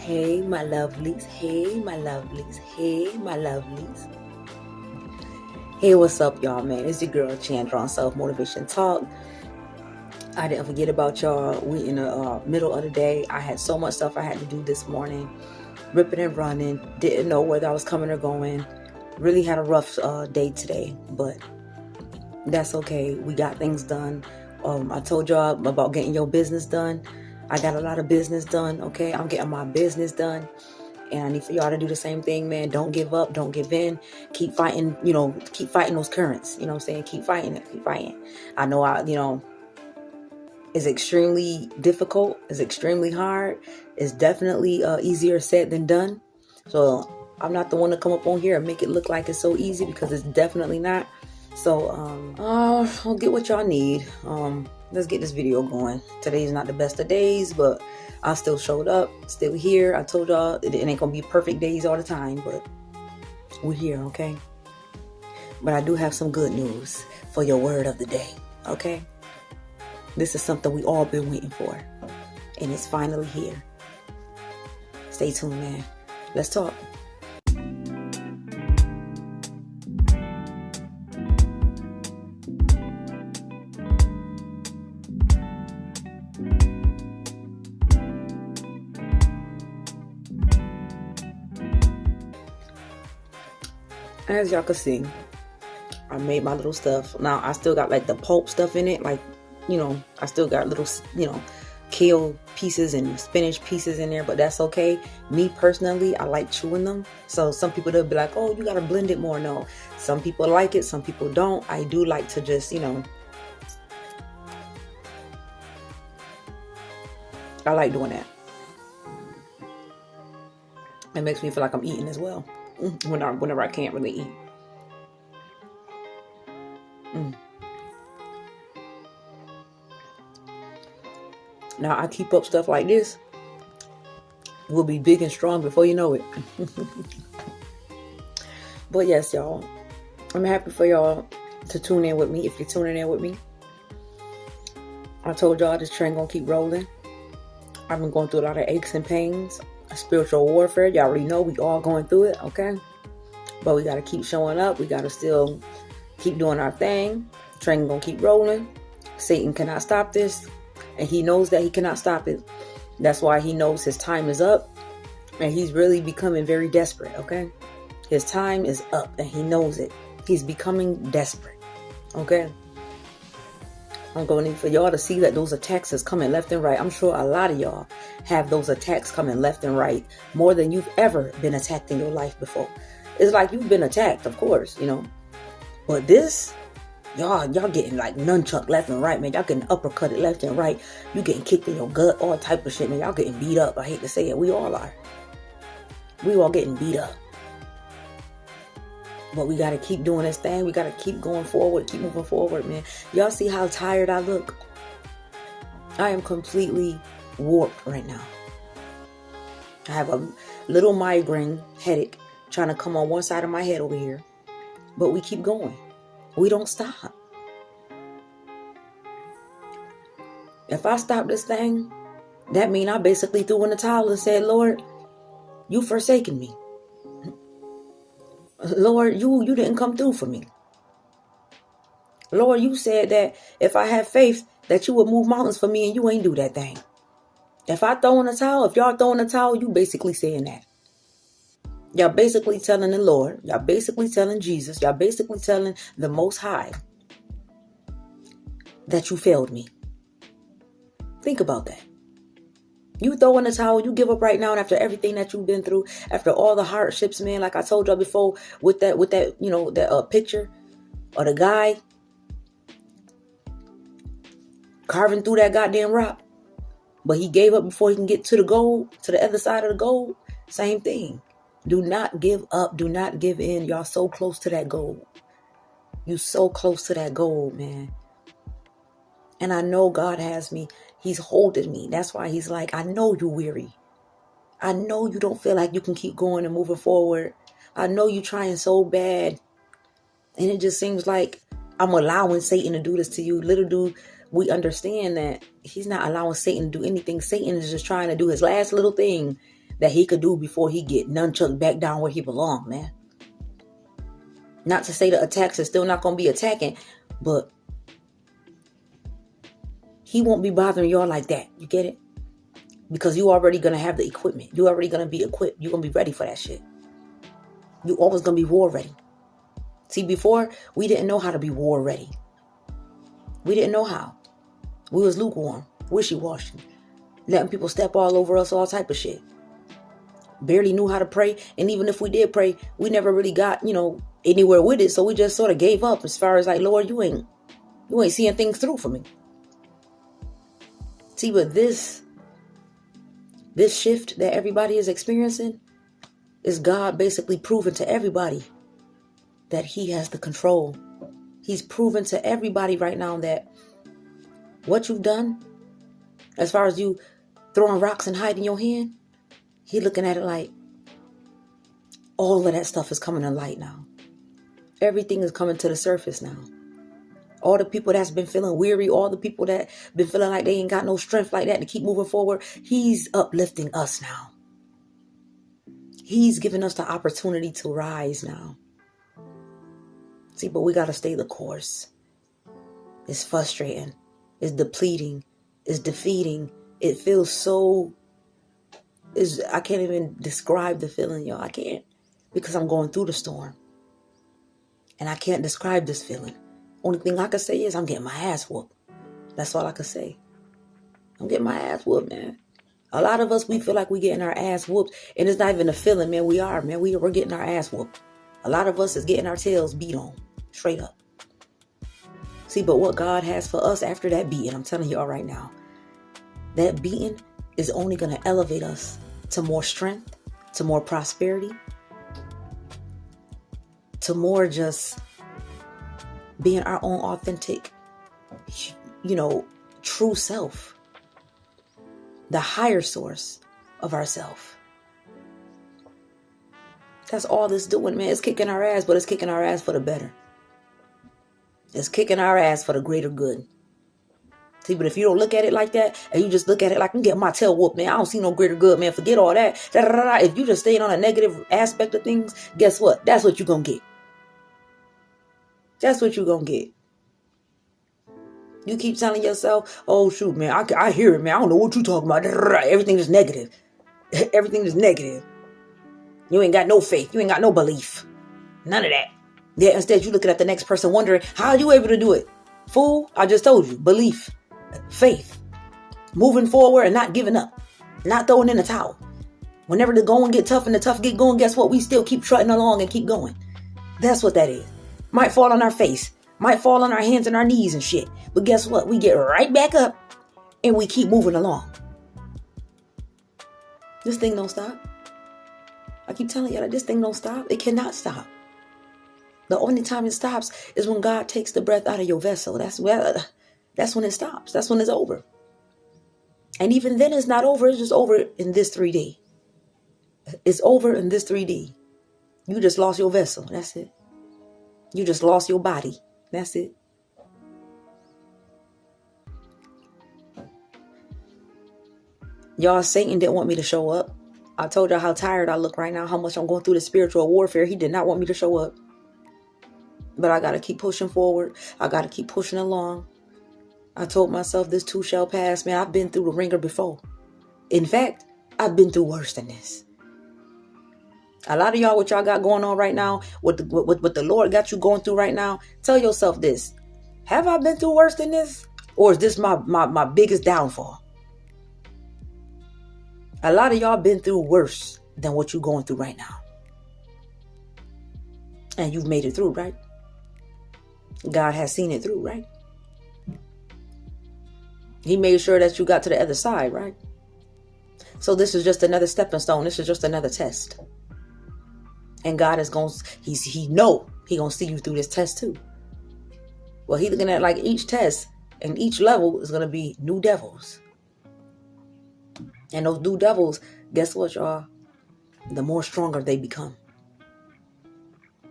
Hey, my lovelies. Hey, my lovelies. Hey, my lovelies. Hey, what's up, y'all, man? It's your girl, Chandra, on Self Motivation Talk. I didn't forget about y'all. We in the middle of the day. I had so much stuff I had to do this morning. Ripping and running. Didn't know whether I was coming or going. Really had a rough day today, but that's okay. We got things done. I told y'all about getting your business done. I got a lot of business done, okay? I'm getting my business done. And I need for y'all to do the same thing, man. Don't give up. Don't give in. Keep fighting, keep fighting those currents. You know what I'm saying? Keep fighting it. Keep fighting. I know, it's extremely difficult. It's extremely hard. It's definitely easier said than done. So I'm not the one to come up on here and make it look like it's so easy, because it's definitely not. So I'll get what y'all need. Let's get this video going. Today is not the best of days, but I still showed up, still here. I told y'all it ain't gonna be perfect days all the time, but we're here, okay? But I do have some good news for your word of the day, okay? This is something we all been waiting for, and it's finally here. Stay tuned, man. Let's talk. As y'all can see, I made my little stuff. Now I still got like the pulp stuff in it, like, I still got little, kale pieces and spinach pieces in there, but that's okay. Me personally, I like chewing them. So some people, they'll be like, oh, you gotta blend it more. No, some people like it, some people don't. I do like to just, I like doing that. It makes me feel like I'm eating as well, whenever I can't really eat. Now I keep up stuff like this. We'll be big and strong before you know it. But yes, y'all, I'm happy for y'all to tune in with me. If you're tuning in with me, I told y'all this train gonna keep rolling. I've been going through a lot of aches and pains, spiritual warfare. Y'all already know we all going through it, okay? But we gotta keep showing up. We gotta still keep doing our thing. The train gonna keep rolling. Satan cannot stop this, and he knows that he cannot stop it. That's why he knows his time is up, and he's really becoming very desperate, okay? His time is up, and he knows it. He's becoming desperate, okay? I'm going to need for y'all to see that those attacks is coming left and right. I'm sure a lot of y'all have those attacks coming left and right, more than you've ever been attacked in your life before. It's like you've been attacked, of course, but this, y'all getting like nunchuck left and right, man. Y'all getting uppercutted left and right. You getting kicked in your gut, all type of shit, man. Y'all getting beat up. I hate to say it. We all are. We all getting beat up. But we got to keep doing this thing. We got to keep going forward, keep moving forward, man. Y'all see how tired I look? I am completely warped right now. I have a little migraine headache trying to come on one side of my head over here. But we keep going. We don't stop. If I stop this thing, that means I basically threw in the towel and said, Lord, you forsaken me. Lord, you didn't come through for me. Lord, you said that if I had faith, that you would move mountains for me, and you ain't do that thing. If I throw in the towel, if y'all throw in the towel, you basically saying that. Y'all basically telling the Lord, y'all basically telling Jesus, y'all basically telling the Most High that you failed me. Think about that. You throw in the towel, you give up right now, and after everything that you've been through, after all the hardships, man, like I told y'all before, with that, that picture of the guy carving through that goddamn rock, but he gave up before he can get to the gold, to the other side of the gold. Same thing. Do not give up. Do not give in. Y'all so close to that gold. You so close to that gold, man. And I know God has me. He's holding me. That's why he's like, I know you're weary. I know you don't feel like you can keep going and moving forward. I know you're trying so bad. And it just seems like I'm allowing Satan to do this to you. Little do we understand that he's not allowing Satan to do anything. Satan is just trying to do his last little thing that he could do before he get nunchucked back down where he belong, man. Not to say the attacks are still not going to be attacking, but he won't be bothering y'all like that. You get it? Because you already going to have the equipment. You already going to be equipped. You're going to be ready for that shit. You always going to be war ready. See, before, we didn't know how to be war ready. We didn't know how. We was lukewarm, wishy-washy, letting people step all over us, all type of shit. Barely knew how to pray. And even if we did pray, we never really got, anywhere with it. So we just sort of gave up as far as like, Lord, you ain't seeing things through for me. See, but this shift that everybody is experiencing is God basically proving to everybody that he has the control. He's proven to everybody right now that what you've done, as far as you throwing rocks and hiding your hand, he looking at it like all of that stuff is coming to light now. Everything is coming to the surface now. All the people that's been feeling weary, all the people that been feeling like they ain't got no strength like that to keep moving forward, he's uplifting us now. He's giving us the opportunity to rise now. See, but we got to stay the course. It's frustrating. It's depleting. It's defeating. It feels so... I can't even describe the feeling, y'all. I can't. Because I'm going through the storm. And I can't describe this feeling. Only thing I can say is I'm getting my ass whooped. That's all I can say. I'm getting my ass whooped, man. A lot of us, we feel like we're getting our ass whooped. And it's not even a feeling, man. We are, man. We're getting our ass whooped. A lot of us is getting our tails beat on. Straight up. See, but what God has for us after that beating, I'm telling y'all right now, that beating is only going to elevate us to more strength, to more prosperity, to more just being our own authentic, true self, the higher source of ourself. That's all this doing, man. It's kicking our ass, but it's kicking our ass for the better. It's kicking our ass for the greater good. See, but if you don't look at it like that, and you just look at it like, I'm getting my tail whooped, man. I don't see no greater good, man. Forget all that. If you just stay on a negative aspect of things, guess what? That's what you're going to get. That's what you're going to get. You keep telling yourself, oh, shoot, man, I hear it, man. I don't know what you're talking about. Everything is negative. Everything is negative. You ain't got no faith. You ain't got no belief. None of that. Yeah, instead you looking at the next person wondering, how are you able to do it? Fool, I just told you. Belief, faith, moving forward and not giving up, not throwing in the towel. Whenever the going get tough and the tough get going, guess what? We still keep trotting along and keep going. That's what that is. Might fall on our face, might fall on our hands and our knees and shit. But guess what? We get right back up and we keep moving along. This thing don't stop. I keep telling you that this thing don't stop. It cannot stop. The only time it stops is when God takes the breath out of your vessel. That's when it stops. That's when it's over. And even then it's not over. It's just over in this 3D. It's over in this 3D. You just lost your vessel. That's it. You just lost your body. That's it. Y'all, Satan didn't want me to show up. I told y'all how tired I look right now, how much I'm going through the spiritual warfare. He did not want me to show up. But I got to keep pushing forward. I got to keep pushing along. I told myself this too shall pass. Man, I've been through the ringer before. In fact, I've been through worse than this. A lot of y'all, what y'all got going on right now, what the Lord got you going through right now, tell yourself this. Have I been through worse than this? Or is this my biggest downfall? A lot of y'all been through worse than what you're going through right now. And you've made it through, right? God has seen it through, right? He made sure that you got to the other side, right? So this is just another stepping stone. This is just another test. And God is going, he going to see you through this test too. Well, he's looking at like each test and each level is going to be new devils. And those new devils, guess what, y'all? The more stronger they become.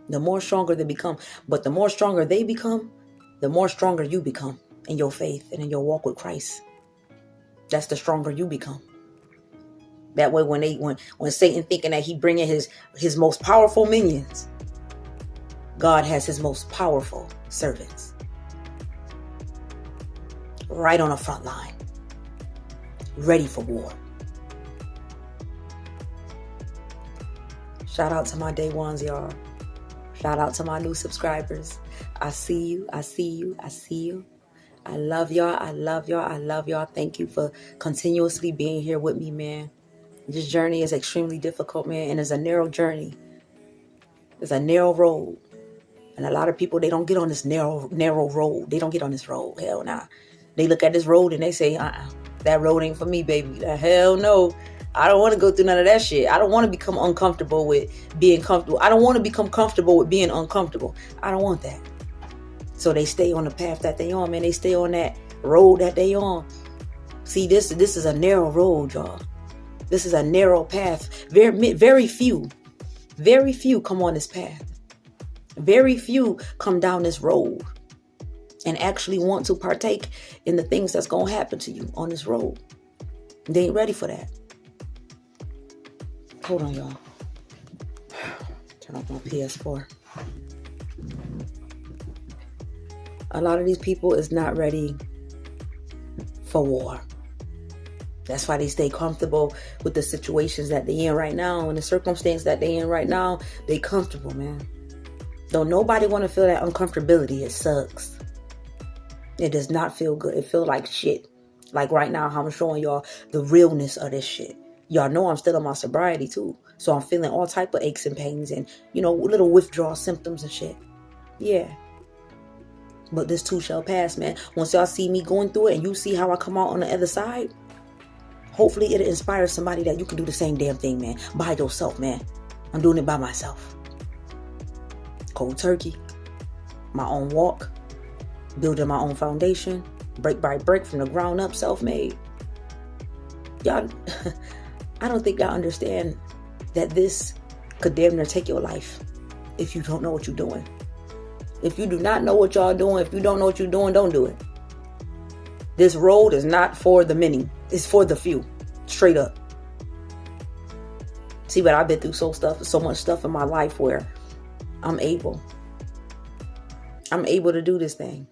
The more stronger they become. But the more stronger they become, the more stronger you become in your faith and in your walk with Christ. That's the stronger you become. That way, when Satan thinking that he bringing his most powerful minions, God has his most powerful servants right on the front line, ready for war. Shout out to my day ones, y'all. Shout out to my new subscribers. I see you. I see you. I see you. I love y'all. I love y'all. I love y'all. Thank you for continuously being here with me, man. This journey is extremely difficult, man, and it's a narrow journey. It's a narrow road. And a lot of people, they don't get on this narrow road. They don't get on this road. Hell nah. They look at this road and they say, that road ain't for me, baby. Hell no. I don't want to go through none of that shit. I don't want to become uncomfortable with being comfortable. I don't want to become comfortable with being uncomfortable. I don't want that. So they stay on the path that they on, man. They stay on that road that they on. See, this is a narrow road, y'all. This is a narrow path. Very few come on this path. Very few come down this road and actually want to partake in the things that's going to happen to you on this road. They ain't ready for that. Hold on, y'all. Turn off my PS4. A lot of these people is not ready for war. That's why they stay comfortable with the situations that they in right now. And the circumstance that they in right now, they comfortable, man. Don't nobody want to feel that uncomfortability. It sucks. It does not feel good. It feels like shit. Like right now, how I'm showing y'all the realness of this shit. Y'all know I'm still on my sobriety too. So I'm feeling all type of aches and pains and, little withdrawal symptoms and shit. Yeah. But this too shall pass, man. Once y'all see me going through it and you see how I come out on the other side, hopefully it'll inspire somebody that you can do the same damn thing, man. By yourself, man. I'm doing it by myself. Cold turkey. My own walk. Building my own foundation. Break by break from the ground up, self-made. Y'all, I don't think y'all understand that this could damn near take your life if you don't know what you're doing. If you do not know what y'all doing, if you don't know what you're doing, don't do it. This road is not for the many. It's for the few. Straight up. See, but I've been through so much stuff in my life where I'm able to do this thing.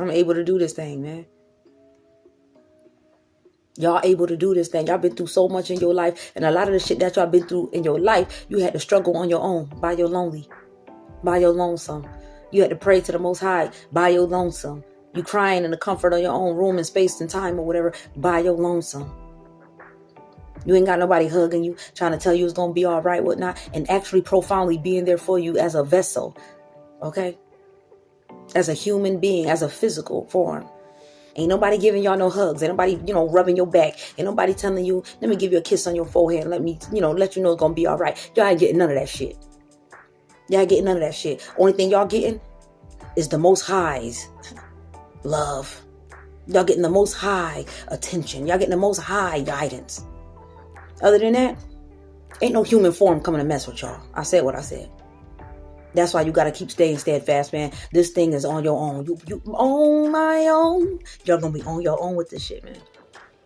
I'm able to do this thing, man. Y'all able to do this thing. Y'all been through so much in your life. And a lot of the shit that y'all been through in your life, you had to struggle on your own, by your lonely, by your lonesome. You had to pray to the Most High, by your lonesome. You crying in the comfort of your own room and space and time or whatever, by your lonesome. You ain't got nobody hugging you, trying to tell you it's going to be all right, whatnot, and actually profoundly being there for you as a vessel, okay? As a human being, as a physical form. Ain't nobody giving y'all no hugs. Ain't nobody, rubbing your back. Ain't nobody telling you, let me give you a kiss on your forehead and let you know it's going to be all right. Y'all ain't getting none of that shit. Y'all ain't getting none of that shit. Only thing y'all getting is the Most High's love. Y'all getting the Most High attention. Y'all getting the Most High guidance. Other than that, ain't no human form coming to mess with y'all. I said what I said. That's why you got to keep staying steadfast, man. This thing is on your own. You on my own. Y'all going to be on your own with this shit, man.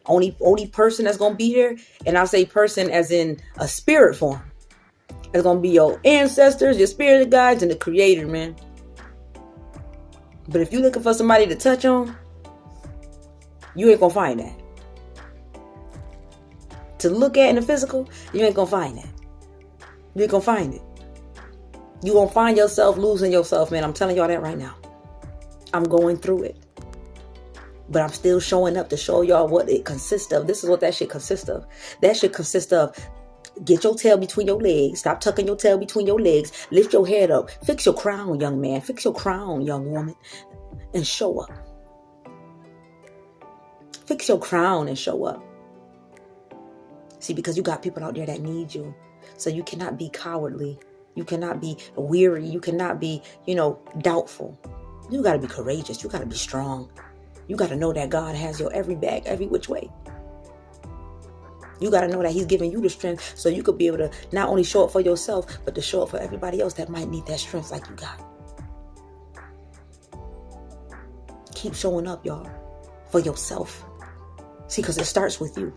Only person that's going to be here, and I say person as in a spirit form, it's going to be your ancestors, your spirit guides, and the creator, man. But if you're looking for somebody to touch on, you ain't going to find that. To look at in the physical, you ain't going to find that. You ain't going to find it. You gonna find yourself losing yourself, man. I'm telling y'all that right now. I'm going through it. But I'm still showing up to show y'all what it consists of. This is what that shit consists of. That shit consists of get your tail between your legs. Stop tucking your tail between your legs. Lift your head up. Fix your crown, young man. Fix your crown, young woman. And show up. Fix your crown and show up. See, because you got people out there that need you. So you cannot be cowardly. You cannot be weary. You cannot be, doubtful. You got to be courageous. You got to be strong. You got to know that God has your every back, every which way. You got to know that he's giving you the strength so you could be able to not only show up for yourself, but to show up for everybody else that might need that strength like you got. Keep showing up, y'all, for yourself. See, because it starts with you.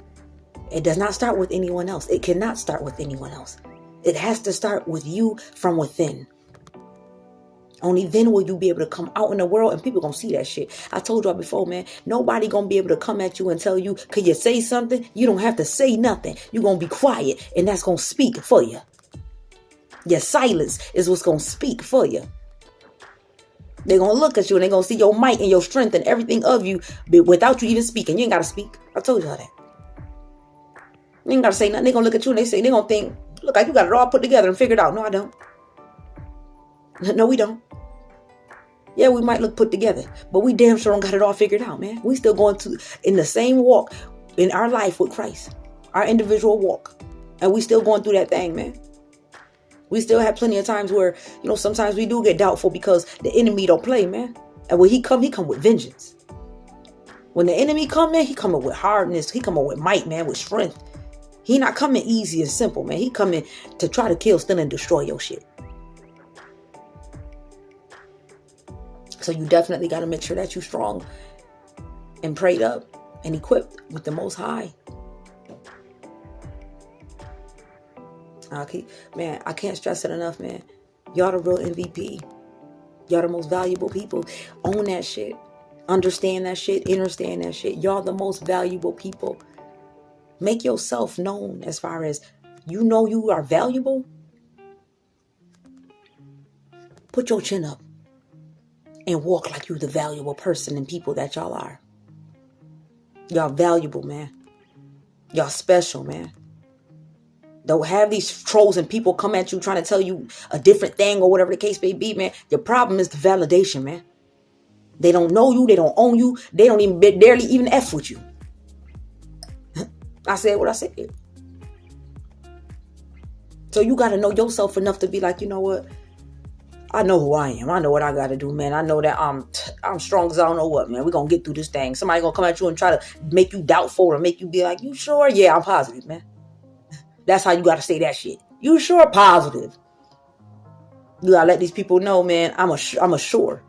It does not start with anyone else. It cannot start with anyone else. It has to start with you from within. Only then will you be able to come out in the world and people gonna see that shit. I told y'all before, man, nobody gonna be able to come at you and tell you, could you say something? You don't have to say nothing. You're gonna be quiet and that's gonna speak for you. Your silence is what's gonna speak for you. They're gonna look at you and they're gonna see your might and your strength and everything of you without you even speaking. You ain't gotta speak. I told y'all that. You ain't gotta say nothing. They're gonna look at you and they're gonna think, look like you got it all put together and figured out. No, I don't. No, we don't. Yeah, we might look put together, but we damn sure don't got it all figured out, man. We still going in the same walk in our life with Christ, our individual walk. And we still going through that thing, man. We still have plenty of times where, sometimes we do get doubtful because the enemy don't play, man. And when he come with vengeance. When the enemy come, man, he coming with hardness. He coming with might, man, with strength. He not coming easy and simple, man. He coming to try to kill, steal, and destroy your shit. So you definitely got to make sure that you're strong and prayed up and equipped with the Most High. I can't stress it enough, man. Y'all the real MVP. Y'all the most valuable people. Own that shit. Understand that shit. Understand that shit. Y'all the most valuable people. Make yourself known as far as you are valuable. Put your chin up. And walk like you're the valuable person and people that y'all are. Y'all valuable, man. Y'all special, man. Don't have these trolls and people come at you trying to tell you a different thing or whatever the case may be, man. Your problem is the validation, man. They don't know you. They don't own you. They don't even barely even F with you. I said what I said. So you got to know yourself enough to be like, you know what? I know who I am. I know what I got to do, man. I know that I'm strong as I don't know what, man. We're going to get through this thing. Somebody going to come at you and try to make you doubtful or make you be like, you sure? Yeah, I'm positive, man. That's how you got to say that shit. You sure? Positive. You got to let these people know, man, I'm assured.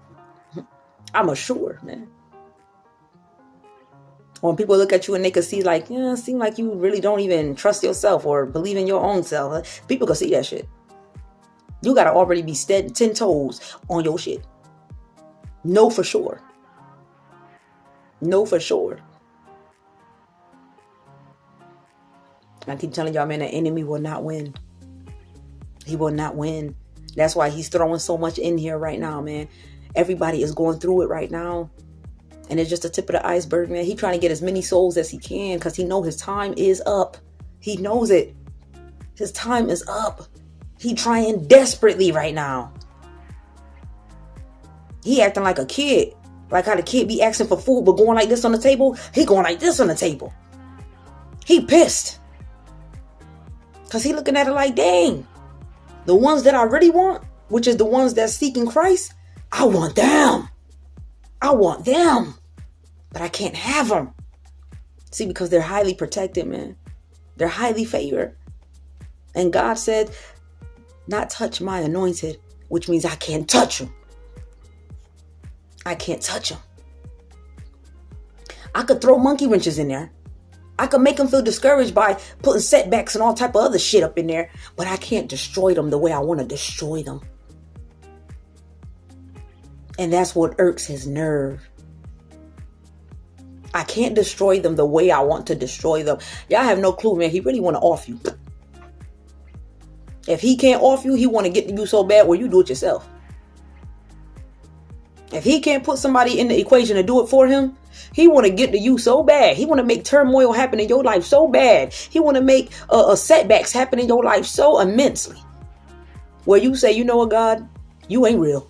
I'm assured, man. When people look at you and they can see like, it seem like you really don't even trust yourself or believe in your own self. People can see that shit. You got to already be 10 toes on your shit. Know for sure. Know for sure. I keep telling y'all, man, the enemy will not win. He will not win. That's why he's throwing so much in here right now, man. Everybody is going through it right now. And it's just the tip of the iceberg, man. He's trying to get as many souls as he can because he knows his time is up. He knows it. His time is up. He trying desperately right now. He acting like a kid. Like how the kid be asking for food but going like this on the table. He going like this on the table. He pissed. Because he looking at it like, dang. The ones that I really want, which is the ones that's seeking Christ, I want them. I want them. But I can't have them. See, because they're highly protected, man. They're highly favored. And God said, not touch my anointed, which means I can't touch them. I can't touch them. I could throw monkey wrenches in there. I could make them feel discouraged by putting setbacks and all type of other shit up in there, but I can't destroy them the way I want to destroy them. And that's what irks his nerve. I can't destroy them the way I want to destroy them. Y'all have no clue, man. He really want to off you. If he can't off you, he want to get to you so bad where you do it yourself. If he can't put somebody in the equation to do it for him, he want to get to you so bad. He want to make turmoil happen in your life so bad. He want to make setbacks happen in your life so immensely. Where you say, you know what, God, you ain't real.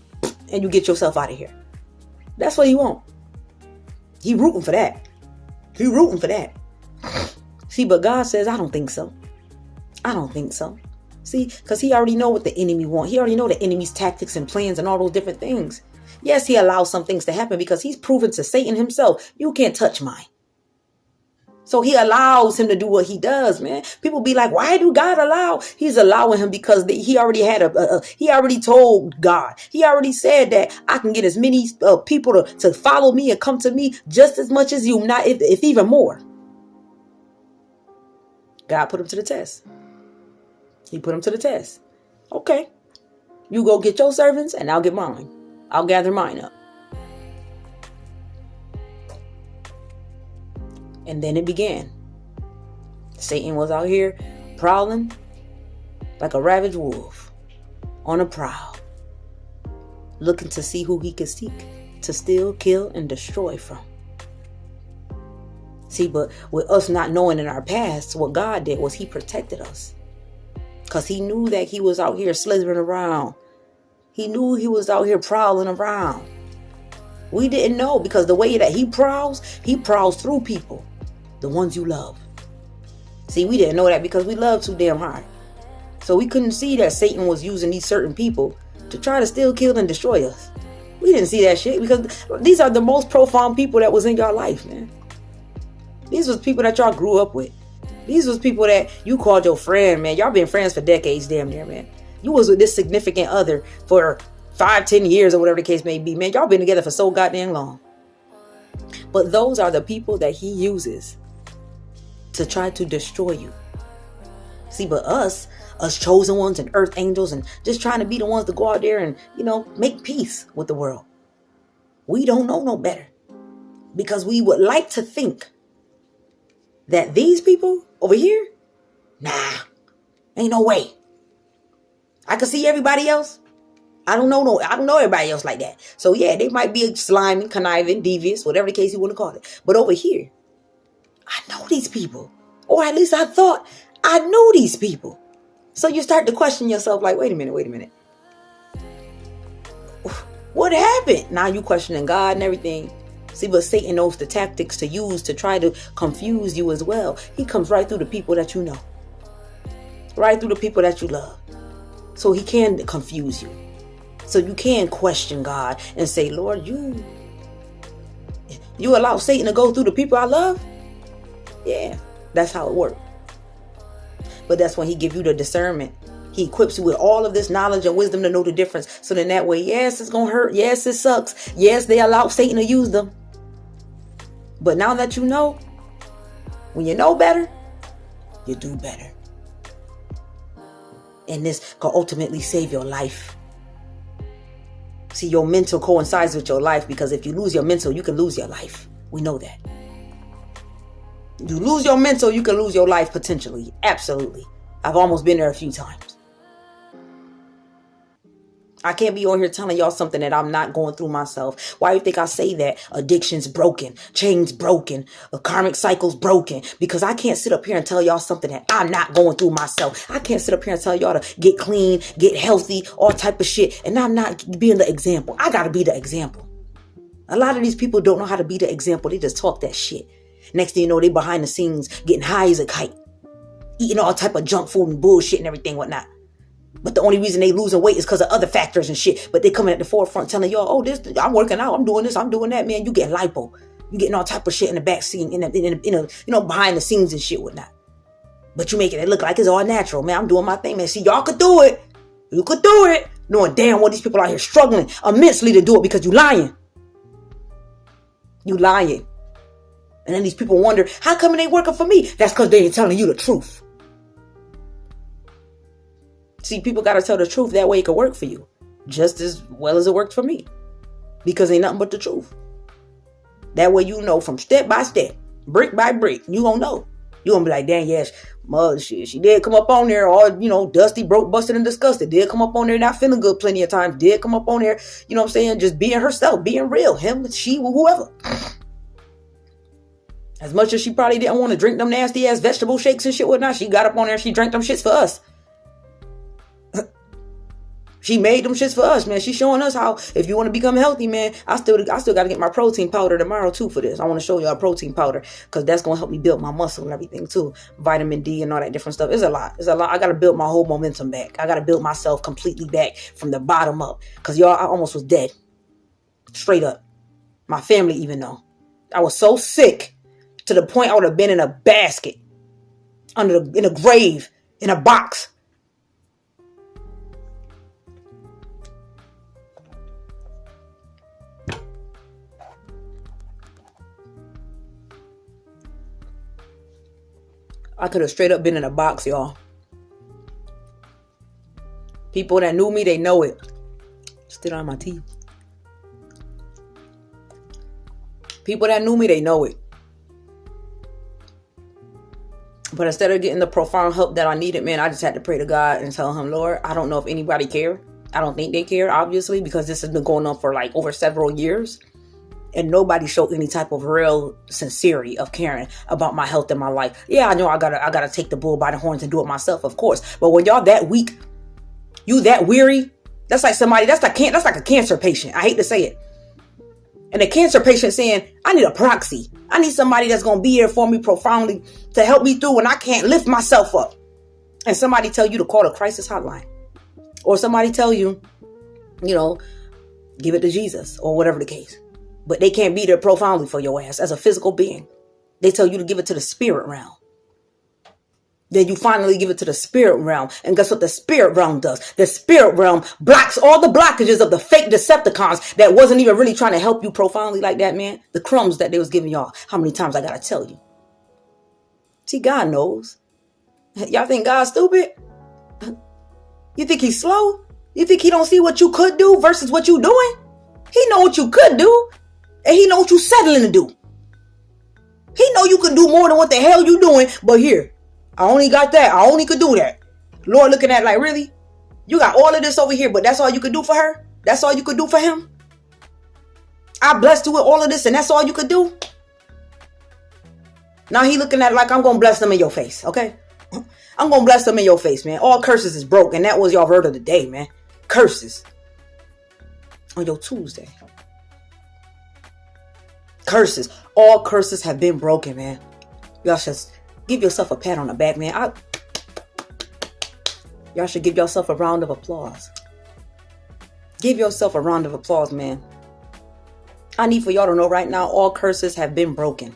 And you get yourself out of here. That's what he want. He rooting for that. He rooting for that. See, but God says, I don't think so. I don't think so. See, because he already know what the enemy want. He already know the enemy's tactics and plans and all those different things. Yes, he allows some things to happen because he's proven to Satan himself, you can't touch mine. So he allows him to do what he does, man. People be like, why do God allow? He's allowing him because he already had he already told God. He already said that I can get as many people to follow me and come to me just as much as you, not if even more. God put him to the test. He put him to the test. Okay. You go get your servants and I'll get mine. I'll gather mine up. And then it began. Satan was out here prowling like a ravaged wolf on a prowl, looking to see who he could seek to steal, kill, and destroy from. See, but with us not knowing in our past, what God did was he protected us. Because he knew that he was out here slithering around. He knew he was out here prowling around. We didn't know, because the way that he prowls through people, the ones you love. See, we didn't know that because we love too damn hard. So we couldn't see that Satan was using these certain people to try to steal, kill, and destroy us. We didn't see that shit because these are the most profound people that was in your life, man. These was people that y'all grew up with. These was people that you called your friend, man. Y'all been friends for decades, damn near, man. You was with this significant other for 5-10 years or whatever the case may be, man. Y'all been together for so goddamn long. But those are the people that he uses to try to destroy you. See, but us chosen ones and earth angels and just trying to be the ones to go out there and, make peace with the world. We don't know no better because we would like to think that these people over here, nah, ain't no way. I can see everybody else. I don't know everybody else like that. So yeah, they might be slimy, conniving, devious, whatever the case you want to call it. But over here, I know these people. Or at least I thought I knew these people. So you start to question yourself like, wait a minute. What happened? Now you questioning God and everything. See, but Satan knows the tactics to use to try to confuse you as well. He comes right through the people that you know. Right through the people that you love. So he can confuse you. So you can question God and say, Lord, you allow Satan to go through the people I love? Yeah, that's how it works. But that's when he gives you the discernment. He equips you with all of this knowledge and wisdom to know the difference. So then that way, yes, it's going to hurt. Yes, it sucks. Yes, they allow Satan to use them. But now that you know, when you know better, you do better. And this can ultimately save your life. See, your mental coincides with your life because if you lose your mental, you can lose your life. We know that. You lose your mental, you can lose your life potentially. Absolutely. I've almost been there a few times. I can't be on here telling y'all something that I'm not going through myself. Why do you think I say that? Addiction's broken. Chains broken. A karmic cycle's broken. Because I can't sit up here and tell y'all something that I'm not going through myself. I can't sit up here and tell y'all to get clean, get healthy, all type of shit. And I'm not being the example. I got to be the example. A lot of these people don't know how to be the example. They just talk that shit. Next thing you know, they behind the scenes getting high as a kite. Eating all type of junk food and bullshit and everything, whatnot. But the only reason they losing weight is because of other factors and shit. But they coming at the forefront telling y'all, oh, this, I'm working out, I'm doing this, I'm doing that, man. You getting lipo. You getting all type of shit in the back scene, in a, behind the scenes and shit, whatnot. But you making it look like it's all natural, man. I'm doing my thing, man. See, y'all could do it. You could do it. Knowing damn well these people out here struggling immensely to do it because you lying. You lying. And then these people wonder, how come it ain't working for me? That's because they ain't telling you the truth. See, people got to tell the truth. That way it can work for you. Just as well as it worked for me. Because ain't nothing but the truth. That way you know from step by step, brick by brick, you gonna know. You gonna be like, dang, yes, mother, she did come up on there all, dusty, broke, busted, and disgusted. Did come up on there not feeling good plenty of times. Did come up on there, just being herself, being real. Him, she, whoever. As much as she probably didn't want to drink them nasty ass vegetable shakes and shit whatnot, she got up on there and she drank them shits for us. She made them shits for us, man. She's showing us how, if you want to become healthy, man, I still got to get my protein powder tomorrow too for this. I want to show you a protein powder because that's going to help me build my muscle and everything too. Vitamin D and all that different stuff. It's a lot. I got to build my whole momentum back. I got to build myself completely back from the bottom up because y'all, I almost was dead. Straight up. My family even know. I was so sick to the point I would have been in a basket, in a grave, in a box. I could have straight up been in a box, y'all. People that knew me, they know it. Still on my teeth. People that knew me, they know it. But instead of getting the profound help that I needed, man, I just had to pray to God and tell him, Lord, I don't know if anybody care. I don't think they care, obviously, because this has been going on for like over several years. And nobody showed any type of real sincerity of caring about my health and my life. Yeah, I know I gotta take the bull by the horns and do it myself, of course. But when y'all that weak, you that weary, that's like a cancer patient. I hate to say it. And a cancer patient saying, I need a proxy. I need somebody that's going to be here for me profoundly to help me through when I can't lift myself up. And somebody tell you to call the crisis hotline. Or somebody tell you, give it to Jesus or whatever the case. But they can't be there profoundly for your ass as a physical being. They tell you to give it to the spirit realm. Then you finally give it to the spirit realm. And guess what the spirit realm does? The spirit realm blocks all the blockages of the fake Decepticons that wasn't even really trying to help you profoundly like that, man. The crumbs that they was giving y'all. How many times I gotta tell you? See, God knows. Y'all think God's stupid? You think he's slow? You think he don't see what you could do versus what you doing? He know what you could do. And he know what you settling to do. He know you can do more than what the hell you doing. But here, I only got that. I only could do that. Lord looking at like, really? You got all of this over here, but that's all you could do for her? That's all you could do for him? I blessed you with all of this and that's all you could do? Now he looking at it like I'm going to bless them in your face, okay? I'm going to bless them in your face, man. All curses is broke, and that was y'all word of the day, man. Curses. On your Tuesday. Curses. All curses have been broken, man. Y'all should give yourself a pat on the back, man. Y'all should give yourself a round of applause. Give yourself a round of applause, man. I need for y'all to know right now, all curses have been broken.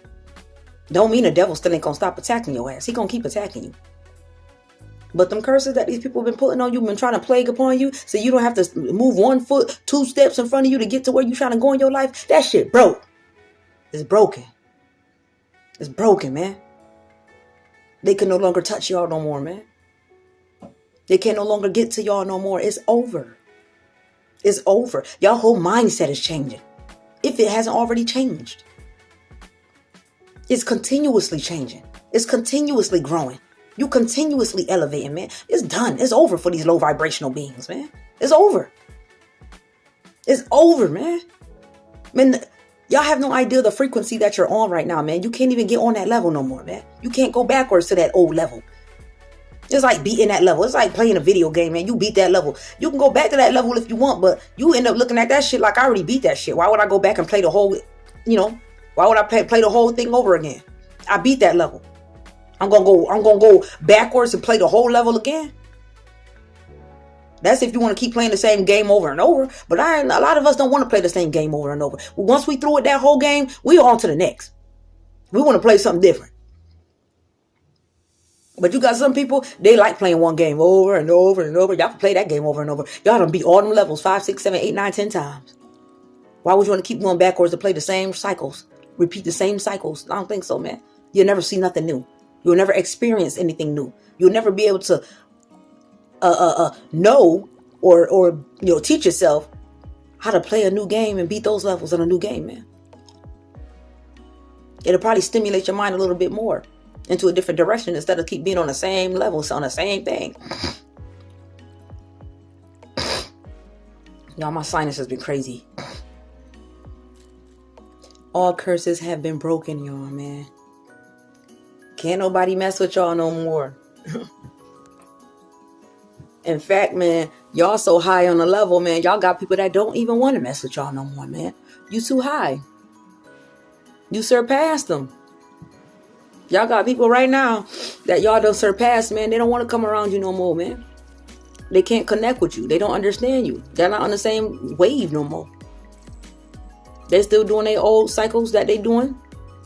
Don't mean the devil still ain't gonna stop attacking your ass. He gonna keep attacking you. But them curses that these people have been putting on you, been trying to plague upon you, so you don't have to move 1 foot, 2 steps in front of you to get to where you're trying to go in your life, that shit broke. It's broken. It's broken, man. They can no longer touch y'all no more, man. They can no longer get to y'all no more. It's over. It's over. Y'all whole mindset is changing. If it hasn't already changed. It's continuously changing. It's continuously growing. You continuously elevating, man. It's done. It's over for these low vibrational beings, man. It's over. It's over, man. Man, y'all have no idea the frequency that you're on right now, man. You can't even get on that level no more, man. You can't go backwards to that old level. It's like beating that level. It's like playing a video game, man. You beat that level. You can go back to that level if you want, but you end up looking at that shit like I already beat that shit. Why would I go back and play the whole, why would I play the whole thing over again? I beat that level. I'm gonna go backwards and play the whole level again. That's if you want to keep playing the same game over and over. But a lot of us don't want to play the same game over and over. Once we through it that whole game, we on to the next. We want to play something different. But you got some people, they like playing one game over and over and over. Y'all can play that game over and over. Y'all done beat all them levels 5, 6, 7, 8, 9, 10 times. Why would you want to keep going backwards to play the same cycles? Repeat the same cycles? I don't think so, man. You'll never see nothing new. You'll never experience anything new. You'll never be able to know or teach yourself how to play a new game and beat those levels in a new game, man. It'll probably stimulate your mind a little bit more into a different direction instead of keep being on the same levels, on the same thing. Y'all, my sinus has been crazy. All curses have been broken, y'all, man. Can't nobody mess with y'all no more. In fact, man, y'all so high on the level, man. Y'all got people that don't even want to mess with y'all no more, man. You too high. You surpassed them. Y'all got people right now that y'all done surpassed, man. They don't want to come around you no more, man. They can't connect with you. They don't understand you. They're not on the same wave no more. They're still doing their old cycles that they doing.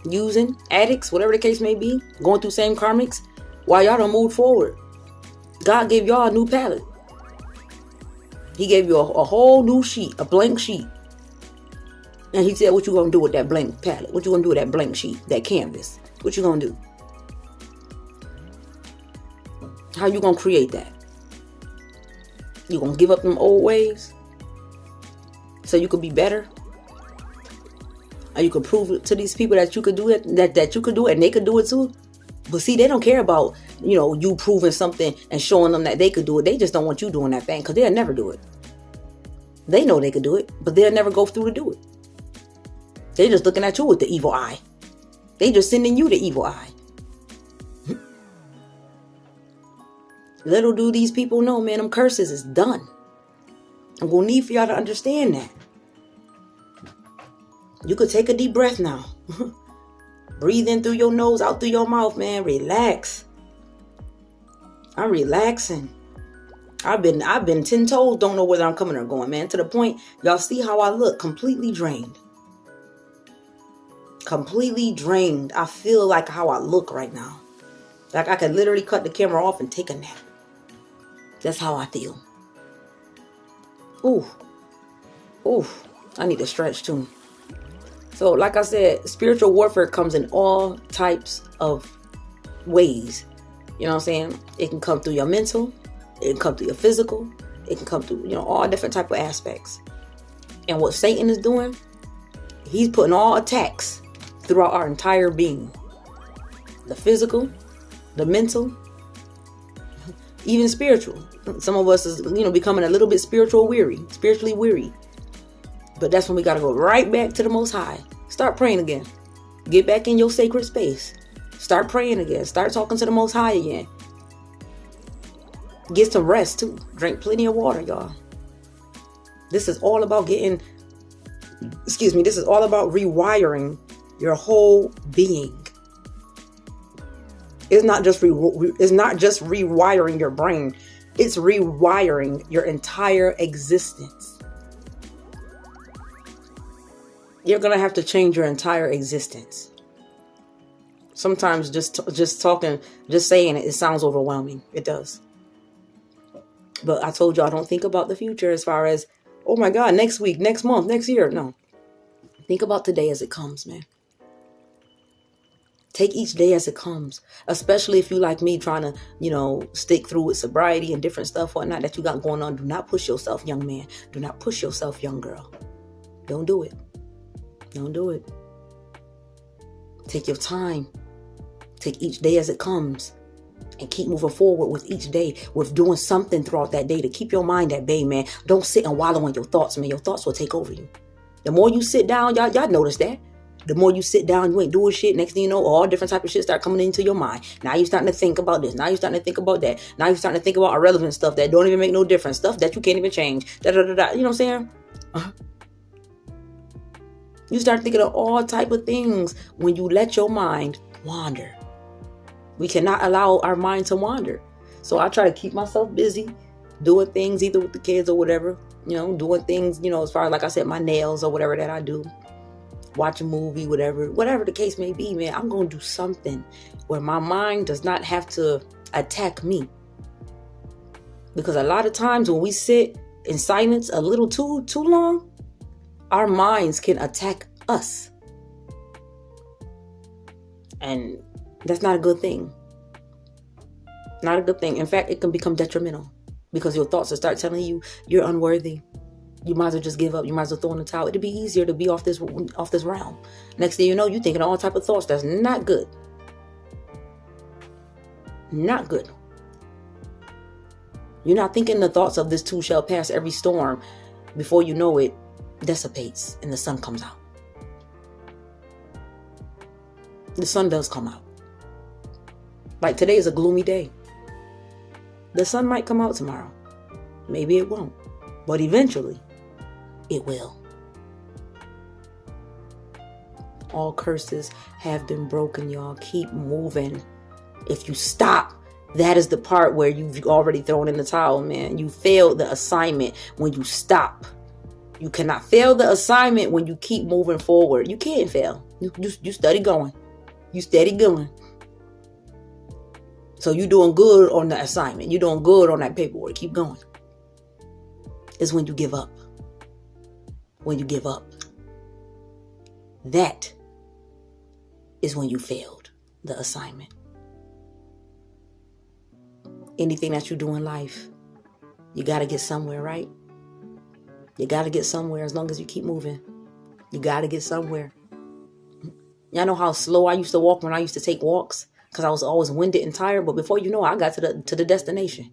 Using addicts, whatever the case may be. Going through same karmics. While y'all don't move forward. God gave y'all a new palette. He gave you a whole new sheet. A blank sheet. And he said, what you gonna do with that blank palette? What you gonna do with that blank sheet? That canvas? What you gonna do? How you gonna create that? You gonna give up them old ways so you could be better? Or you could prove to these people that you could do it, that you could do it and they could do it too? But see, they don't care about, you proving something and showing them that they could do it. They just don't want you doing that thing because they'll never do it. They know they could do it, but they'll never go through to do it. They're just looking at you with the evil eye. They just sending you the evil eye. Little do these people know, man, them curses is done. I'm going to need for y'all to understand that. You could take a deep breath now. Breathe in through your nose, out through your mouth, man. Relax. I'm relaxing. I've been 10 toes, don't know whether I'm coming or going, man. To the point, y'all see how I look, completely drained. Completely drained. I feel like how I look right now. Like I could literally cut the camera off and take a nap. That's how I feel. Ooh. I need to stretch too. So like I said, spiritual warfare comes in all types of ways. You know what I'm saying? It can come through your mental. It can come through your physical. It can come through, all different type of aspects. And what Satan is doing, he's putting all attacks throughout our entire being. The physical, the mental, even spiritual. Some of us is, becoming a little bit spiritually weary. But that's when we got to go right back to the Most High. Start praying again. Get back in your sacred space. Start praying again. Start talking to the Most High again. Get some rest too. Drink plenty of water, y'all. This is all about this is all about rewiring your whole being. It's not just rewiring your brain. It's rewiring your entire existence. You're going to have to change your entire existence. Sometimes just saying it sounds overwhelming. It does. But I told you I don't think about the future as far as, oh my God, next week, next month, next year. No. Think about today as it comes, man. Take each day as it comes, especially if you like me trying to, stick through with sobriety and different stuff, whatnot that you got going on. Do not push yourself, young man. Do not push yourself, young girl. Don't do it. Don't do it. Take your time. Take each day as it comes and keep moving forward with each day, with doing something throughout that day to keep your mind at bay, man. Don't sit and wallow in your thoughts, man. Your thoughts will take over you. The more you sit down, y'all notice that. The more you sit down, you ain't doing shit. Next thing you know, all different type of shit start coming into your mind. Now you're starting to think about this. Now you're starting to think about that. Now you're starting to think about irrelevant stuff that don't even make no difference. Stuff that you can't even change. You know what I'm saying? You start thinking of all type of things when you let your mind wander. We cannot allow our mind to wander. So I try to keep myself busy doing things either with the kids or whatever. Doing things, as far as, like I said, my nails or whatever that I do. Watch a movie, whatever the case may be, man. I'm going to do something where my mind does not have to attack me. Because a lot of times when we sit in silence a little too long, our minds can attack us. And that's not a good thing. Not a good thing. In fact, it can become detrimental because your thoughts will start telling you you're unworthy. You might as well just give up. You might as well throw in the towel. It'd be easier to be off this realm. Next thing you know, you're thinking all type of thoughts. That's not good. Not good. You're not thinking the thoughts of this too shall pass. Every storm, before you know it, dissipates and the sun comes out. The sun does come out. Like today is a gloomy day. The sun might come out tomorrow. Maybe it won't. But eventually, it will. All curses have been broken, y'all. Keep moving. If you stop, that is the part where you've already thrown in the towel, man. You failed the assignment when you stop. You cannot fail the assignment when you keep moving forward. You can't fail. You steady going. You steady going. So you're doing good on the assignment. You're doing good on that paperwork. Keep going. It's when you give up. When you give up. That is when you failed the assignment. anything that you do in life, you got to get somewhere, right? You got to get somewhere as long as you keep moving. You got to get somewhere. Y'all know how slow I used to walk when I used to take walks because I was always winded and tired. But before you know it, I got to the destination.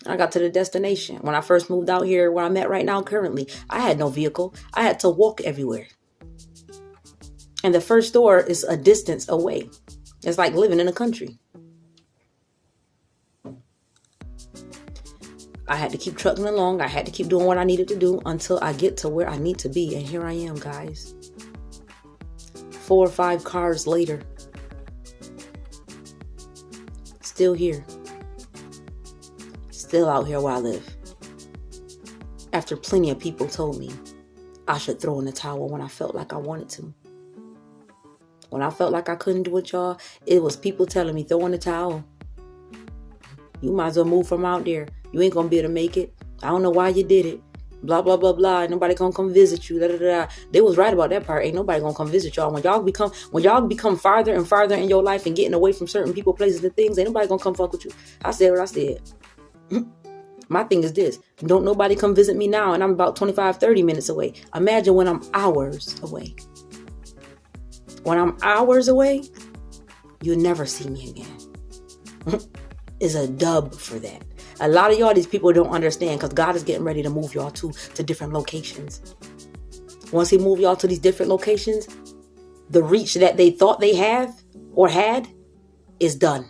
I got to the destination. When I first moved out here where I'm at right now currently, I had no vehicle. I had to walk everywhere. And the first store is a distance away. It's like living in the country. I had to keep trucking along. I had to keep doing what I needed to do until I get to where I need to be. And here I am, guys. 4 or 5 cars later. Still here. Still out here where I live. After plenty of people told me I should throw in the towel when I felt like I wanted to. When I felt like I couldn't do it, y'all, it was people telling me, throw in the towel. You might as well move from out there. You ain't gonna be able to make it. I don't know why you did it. Blah, blah, blah, blah. Ain't nobody gonna come visit you. Da, da, da. They was right about that part. Ain't nobody gonna come visit y'all. When y'all become farther and farther in your life and getting away from certain people, places, and things, ain't nobody gonna come fuck with you. I said what I said. My thing is this. Don't nobody come visit me now and I'm about 25, 30 minutes away. Imagine when I'm hours away. When I'm hours away, you'll never see me again. Is a dub for that. A lot of y'all, these people don't understand because God is getting ready to move y'all to different locations. Once he move y'all to these different locations, the reach that they thought they have or had is done.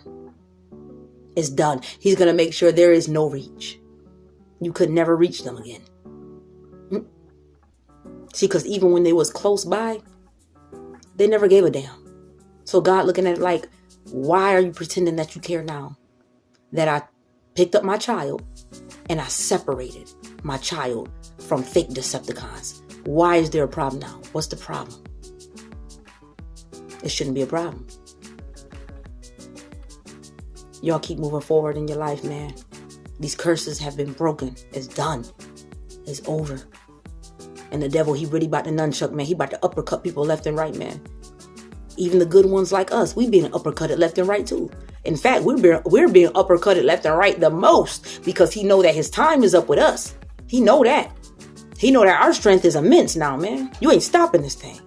It's done. He's going to make sure there is no reach. You could never reach them again. See, because even when they was close by, they never gave a damn. So God looking at it like, why are you pretending that you care now? That I picked up my child and I separated my child from fake Decepticons. Why is there a problem now? What's the problem? It shouldn't be a problem. Y'all keep moving forward in your life, man. These curses have been broken. It's done. It's over. And the devil, he really about to nunchuck, man. He about to uppercut people left and right, man. Even the good ones like us, we being uppercutted left and right too. In fact, we're being uppercutted left and right the most because he know that his time is up with us. He know that. He know that our strength is immense now, man. You ain't stopping this thing.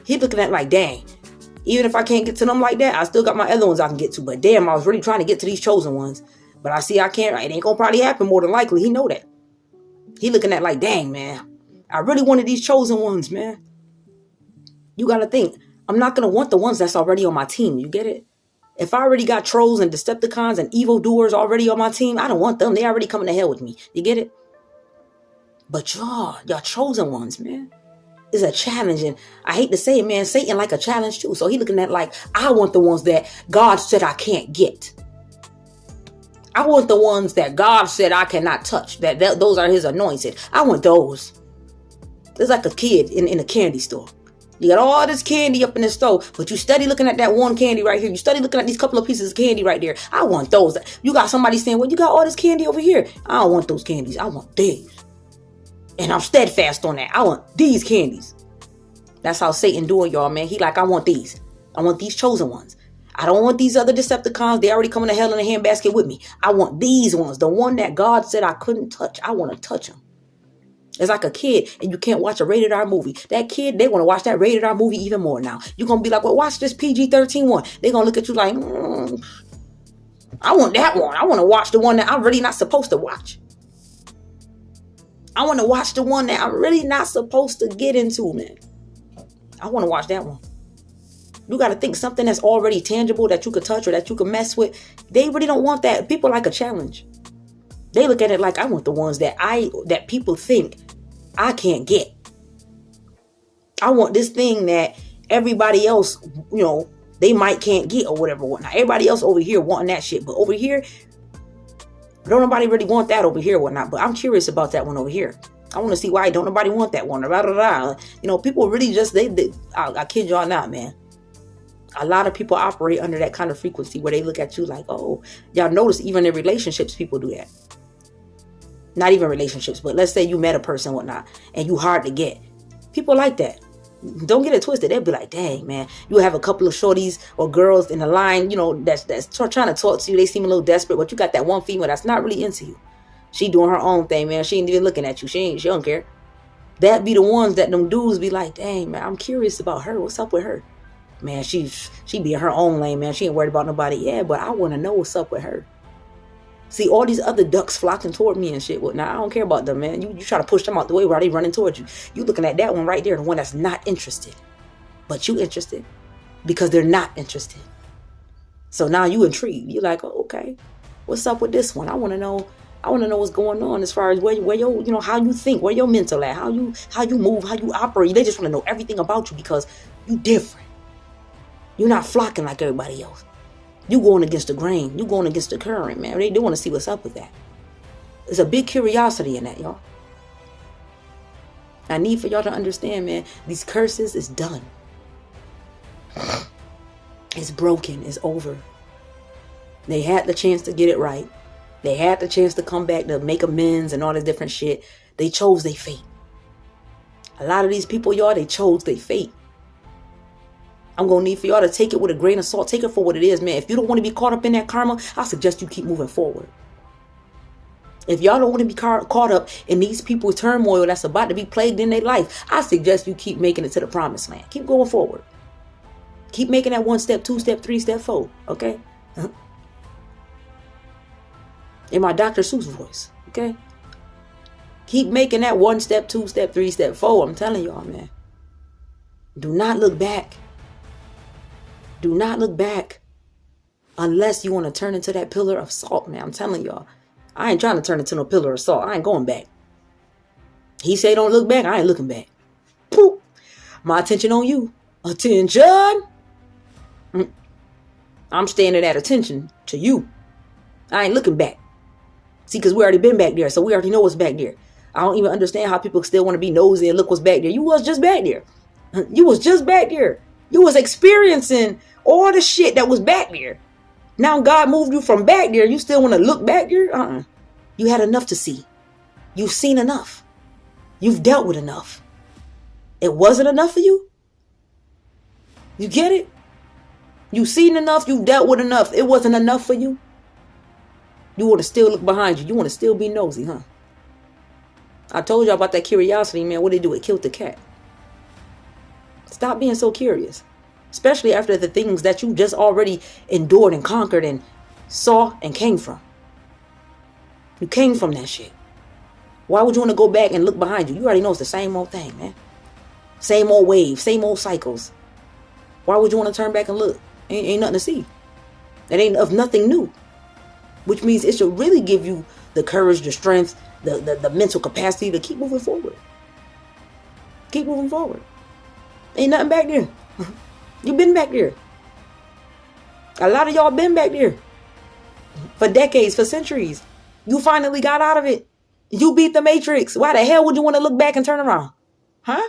He looking at it like, dang, even if I can't get to them like that, I still got my other ones I can get to. But damn, I was really trying to get to these chosen ones. But I see I can't. It ain't gonna probably happen more than likely. He know that. He looking at like, dang, man, I really wanted these chosen ones, man. You got to think, I'm not going to want the ones that's already on my team. You get it? If I already got trolls and Decepticons and evildoers already on my team, I don't want them. They already coming to hell with me. You get it? But y'all chosen ones, man, is a challenge. And I hate to say it, man, Satan like a challenge too. So he looking at like, I want the ones that God said I can't get. I want the ones that God said I cannot touch. That those are his anointed. I want those. It's like a kid in a candy store. You got all this candy up in the store, but you steady looking at that one candy right here. You steady looking at these couple of pieces of candy right there. I want those. You got somebody saying, well, you got all this candy over here. I don't want those candies. I want these. And I'm steadfast on that. I want these candies. That's how Satan doing, y'all, man. He like, I want these. I want these chosen ones. I don't want these other Decepticons. They already coming to hell in a handbasket with me. I want these ones. The one that God said I couldn't touch. I want to touch them. It's like a kid and you can't watch a rated R movie. That kid, they want to watch that rated R movie even more now. You're going to be like, well, watch this PG-13 one. They're going to look at you like, I want that one. I want to watch the one that I'm really not supposed to watch. I want to watch the one that I'm really not supposed to get into, man. I want to watch that one. You got to think something that's already tangible that you could touch or that you could mess with. They really don't want that. People like a challenge. They look at it like I want the ones that people think I can't get. I want this thing that everybody else, they might can't get or whatever. Whatnot. Everybody else over here wanting that shit. But over here, don't nobody really want that over here, whatnot. But I'm curious about that one over here. I want to see why don't nobody want that one. People really just, I kid y'all not, man. A lot of people operate under that kind of frequency where they look at you like, oh, y'all notice even in relationships, people do that. Not even relationships, but let's say you met a person, whatnot, and you hard to get. People like that. Don't get it twisted. They'll be like, dang, man, you'll have a couple of shorties or girls in the line, that's trying to talk to you. They seem a little desperate, but you got that one female that's not really into you. She doing her own thing, man. She ain't even looking at you. She don't care. That be the ones that them dudes be like, dang, man, I'm curious about her. What's up with her? Man, she be in her own lane, man. She ain't worried about nobody. Yeah, but I want to know what's up with her. See, all these other ducks flocking toward me and shit. Well, now I don't care about them, man. You try to push them out the way while they running towards you. You looking at that one right there, the one that's not interested. But you interested because they're not interested. So now you intrigued. You're like, oh, okay, what's up with this one? I want to know what's going on as far as where your, how you think, where your mental at, how you move, how you operate. They just want to know everything about you because you different. You're not flocking like everybody else. You going against the grain. You going against the current, man. They do want to see what's up with that. There's a big curiosity in that, y'all. I need for y'all to understand, man, these curses is done. It's broken. It's over. They had the chance to get it right. They had the chance to come back to make amends and all this different shit. They chose their fate. A lot of these people, y'all, they chose their fate. I'm going to need for y'all to take it with a grain of salt. Take it for what it is, man. If you don't want to be caught up in that karma, I suggest you keep moving forward. If y'all don't want to be caught up in these people's turmoil that's about to be plagued in their life, I suggest you keep making it to the promised land. Keep going forward. Keep making that 1 step, 2 step, 3 step forward. Okay? In my Dr. Seuss voice. Okay? Keep making that 1 step, 2 step, 3 step forward. I'm telling y'all, man. Do not look back. Do not look back unless you want to turn into that pillar of salt, man. I'm telling y'all. I ain't trying to turn into no pillar of salt. I ain't going back. He say don't look back. I ain't looking back. Poop. My attention on you. Attention. I'm standing at attention to you. I ain't looking back. See, because we already been back there. So we already know what's back there. I don't even understand how people still want to be nosy and look what's back there. You was just back there. You was just back there. You was experiencing all the shit that was back there. Now God moved you from back there. You still want to look back there? You had enough to see. You've seen enough. You've dealt with enough. It wasn't enough for you? You get it? You've seen enough. You've dealt with enough. It wasn't enough for you? You want to still look behind you. You want to still be nosy, huh? I told you about that curiosity, man. What did it do? It killed the cat. Stop being so curious. Especially after the things that you just already endured and conquered and saw and came from. You came from that shit. Why would you want to go back and look behind you? You already know it's the same old thing, man. Same old waves, same old cycles. Why would you want to turn back and look? Ain't nothing to see. It ain't of nothing new. Which means it should really give you the courage, the strength, the mental capacity to keep moving forward. Keep moving forward. Ain't nothing back there. You've been back there. A lot of y'all been back there. For decades, for centuries. You finally got out of it. You beat the Matrix. Why the hell would you want to look back and turn around? Huh?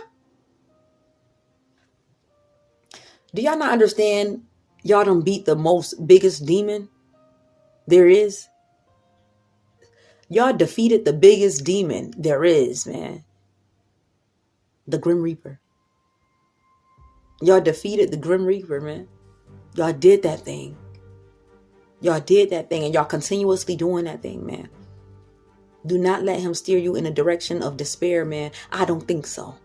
Do y'all not understand? Y'all done beat the biggest demon there is. Y'all defeated the biggest demon there is, man. The Grim Reaper. Y'all defeated the Grim Reaper, man. Y'all did that thing. Y'all did that thing, and y'all continuously doing that thing, man. Do not let him steer you in a direction of despair, man. I don't think so.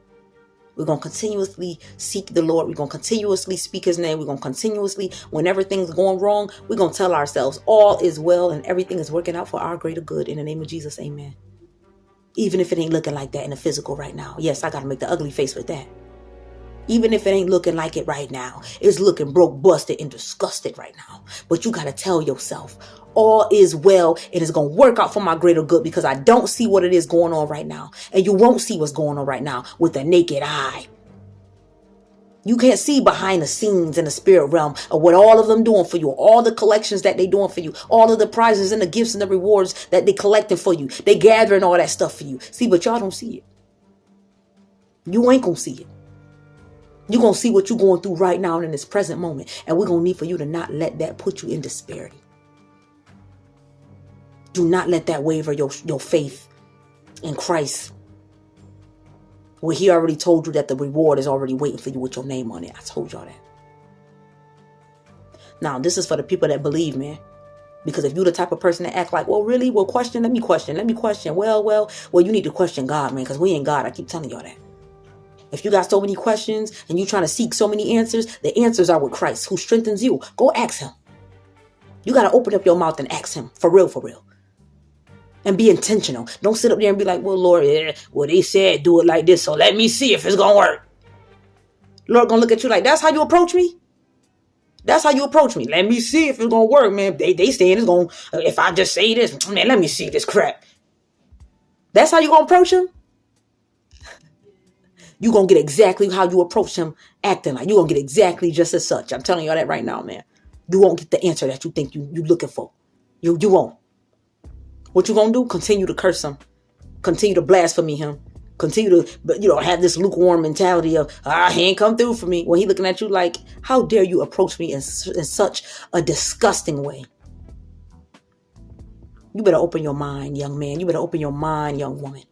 We're going to continuously seek the Lord. We're going to continuously speak his name. We're going to continuously, when everything's going wrong, we're going to tell ourselves all is well and everything is working out for our greater good. In the name of Jesus, amen. Even if it ain't looking like that in the physical right now. Yes, I got to make the ugly face with that. Even if it ain't looking like it right now, it's looking broke, busted, and disgusted right now. But you got to tell yourself, all is well. It is going to work out for my greater good because I don't see what it is going on right now. And you won't see what's going on right now with the naked eye. You can't see behind the scenes in the spirit realm of what all of them doing for you, all the collections that they doing for you, all of the prizes and the gifts and the rewards that they collecting for you. They gathering all that stuff for you. See, but y'all don't see it. You ain't going to see it. You're going to see what you're going through right now in this present moment. And we're going to need for you to not let that put you in disparity. Do not let that waver your faith in Christ. Well, he already told you that the reward is already waiting for you with your name on it. I told y'all that. Now, this is for the people that believe, man. Because if you're the type of person that act like, well, really? Well, question. Let me question. Well, you need to question God, man, because we ain't God. I keep telling y'all that. If you got so many questions and you trying to seek so many answers, the answers are with Christ, who strengthens you. Go ask him. You got to open up your mouth and ask him. For real, for real. And be intentional. Don't sit up there and be like, well, Lord, well, they said do it like this, so let me see if it's going to work. Lord going to look at you like, that's how you approach me? That's how you approach me. Let me see if it's going to work, man. They saying it's going to, if I just say this, man, let me see this crap. That's how you going to approach him? You're going to get exactly how you approach him acting like. You're going to get exactly just as such. I'm telling y'all that right now, man. You won't get the answer that you think you looking for. You won't. What you going to do? Continue to curse him. Continue to blaspheme him. Continue to, have this lukewarm mentality of, he ain't come through for me. When he looking at you like, how dare you approach me in such a disgusting way? You better open your mind, young man. You better open your mind, young woman.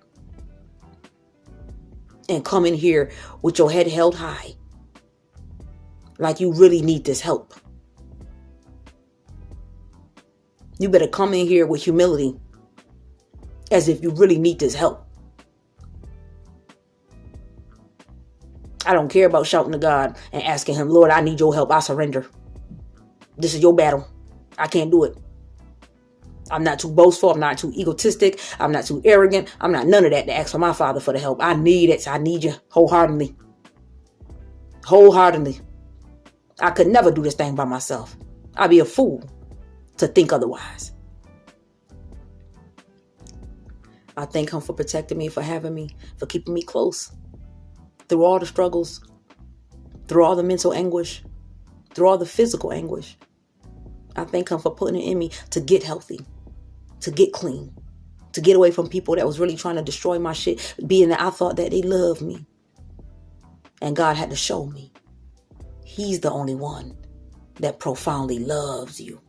And come in here with your head held high. Like you really need this help. You better come in here with humility. As if you really need this help. I don't care about shouting to God and asking him, Lord, I need your help. I surrender. This is your battle. I can't do it. I'm not too boastful. I'm not too egotistic. I'm not too arrogant. I'm not none of that to ask for my Father for the help. I need it. I need you wholeheartedly. Wholeheartedly. I could never do this thing by myself. I'd be a fool to think otherwise. I thank him for protecting me, for having me, for keeping me close. Through all the struggles, through all the mental anguish, through all the physical anguish. I thank him for putting it in me to get healthy, to get clean, to get away from people that was really trying to destroy my shit, being that I thought that they loved me. And God had to show me. He's the only one that profoundly loves you.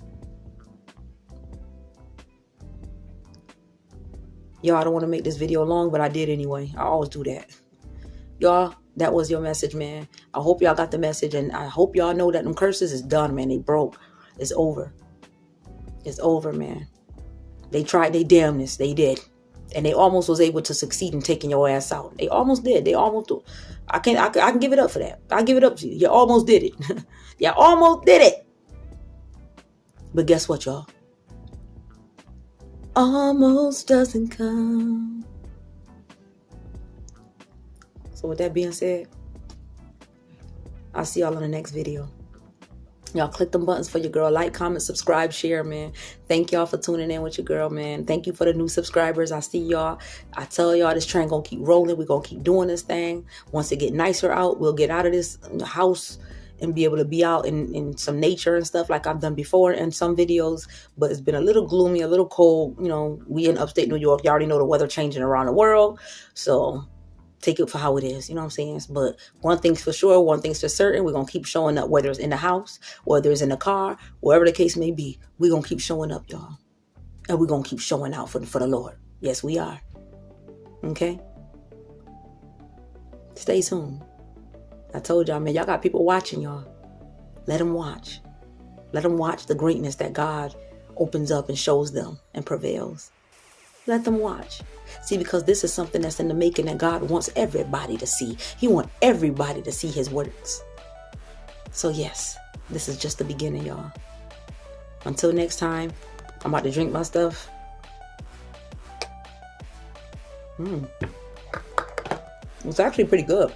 Y'all, I don't want to make this video long, but I did anyway. I always do that. Y'all, that was your message, man. I hope y'all got the message, and I hope y'all know that them curses is done, man. They broke. It's over. It's over, man. They tried their damnness. They did. And they almost was able to succeed in taking your ass out. They almost did. They almost do. I can give it up for that. I give it up to you. You almost did it. You almost did it. But guess what, y'all? Almost doesn't come. So with that being said, I'll see y'all in the next video. Y'all click them buttons for your girl. Like, comment, subscribe, share, man. Thank y'all for tuning in with your girl, man. Thank you for the new subscribers. I see y'all. I tell y'all this train gonna keep rolling. We're gonna keep doing this thing. Once it get nicer out, we'll get out of this house and be able to be out in some nature and stuff like I've done before in some videos. But it's been a little gloomy, a little cold. We in upstate New York. You already know the weather changing around the world. So take it for how it is. You know what I'm saying? But one thing's for sure, one thing's for certain. We're going to keep showing up, whether it's in the house, whether it's in the car, wherever the case may be. We're going to keep showing up, y'all. And we're going to keep showing out for the Lord. Yes, we are. Okay? Stay tuned. I told y'all, man, y'all got people watching y'all. Let them watch. Let them watch the greatness that God opens up and shows them and prevails. Let them watch. See, because this is something that's in the making that God wants everybody to see. He wants everybody to see his works. So yes, this is just the beginning, y'all. Until next time, I'm about to drink my stuff. It's actually pretty good.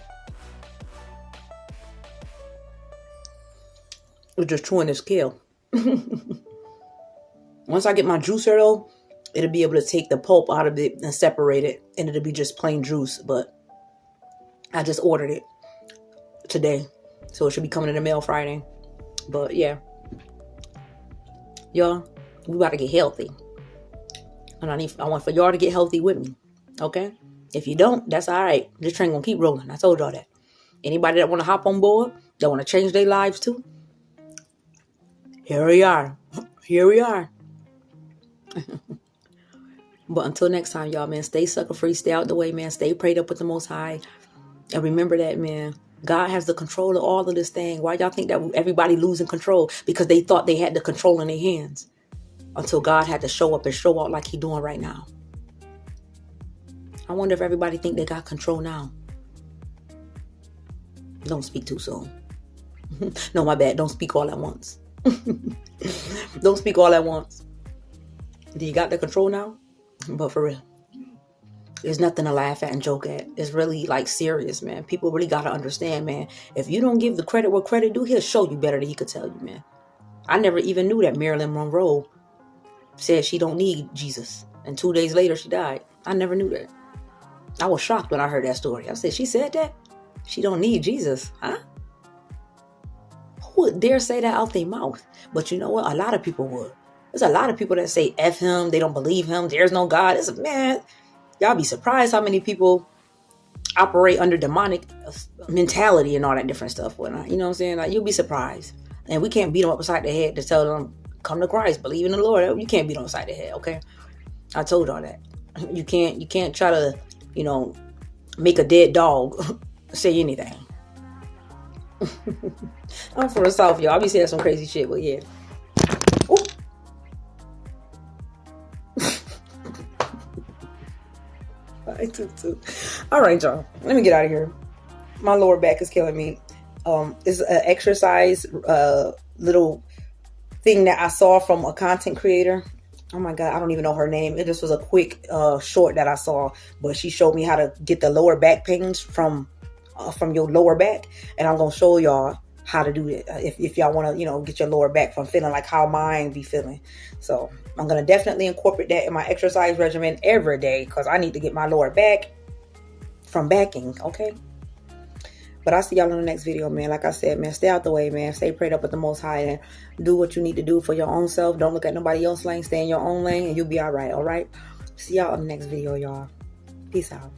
It's just chewing this kale. Once I get my juicer though, it'll be able to take the pulp out of it and separate it, and it'll be just plain juice. But I just ordered it today, so it should be coming in the mail Friday. But yeah, y'all, we about to get healthy, and I want for y'all to get healthy with me. Okay, if you don't, that's all right. This train gonna keep rolling. I told y'all that. Anybody that want to hop on board, that want to change their lives too, here we are. Here we are. But until next time, y'all, man, stay sucker free, stay out the way, man, stay prayed up with the Most High. And remember that, man. God has the control of all of this thing. Why y'all think that everybody losing control? Because they thought they had the control in their hands until God had to show up and show out like he doing right now. I wonder if everybody think they got control now. Don't speak too soon. No, my bad. Don't speak all at once. Don't speak all at once. Do you got the control now? But for real, there's nothing to laugh at and joke at. It's really like serious, man. People really got to understand, man. If you don't give the credit where credit due, he'll show you better than he could tell you, man. I never even knew that Marilyn Monroe said she don't need Jesus. And 2 days later, she died. I never knew that. I was shocked when I heard that story. I said, she said that? She don't need Jesus, huh? Who would dare say that out their mouth? But you know what? A lot of people would. There's a lot of people that say F him. They don't believe him. There's no God. It's man. Y'all be surprised how many people operate under demonic mentality and all that different stuff. Whatnot. You know what I'm saying? Like, you'll be surprised. And we can't beat them upside the head to tell them, come to Christ, believe in the Lord. You can't beat them upside the head, okay? I told y'all that. You can't try to, make a dead dog say anything. I'm from the South, y'all. I be saying some crazy shit, but yeah. Ooh. All right, y'all. Let me get out of here. My lower back is killing me. It's an exercise little thing that I saw from a content creator. Oh my God, I don't even know her name. It just was a quick short that I saw, but she showed me how to get the lower back pains from your lower back, and I'm gonna show y'all how to do it if y'all want to get your lower back from feeling like how mine be feeling. So I'm gonna definitely incorporate that in my exercise regimen every day, because I need to get my lower back from backing. Okay. But I'll see y'all in the next video, man. Like I said, man, stay out the way, man. Stay prayed up with the Most High and do what you need to do for your own self. Don't look at nobody else's lane. Stay in your own lane and you'll be all right, all right? See y'all in the next video, y'all. Peace out.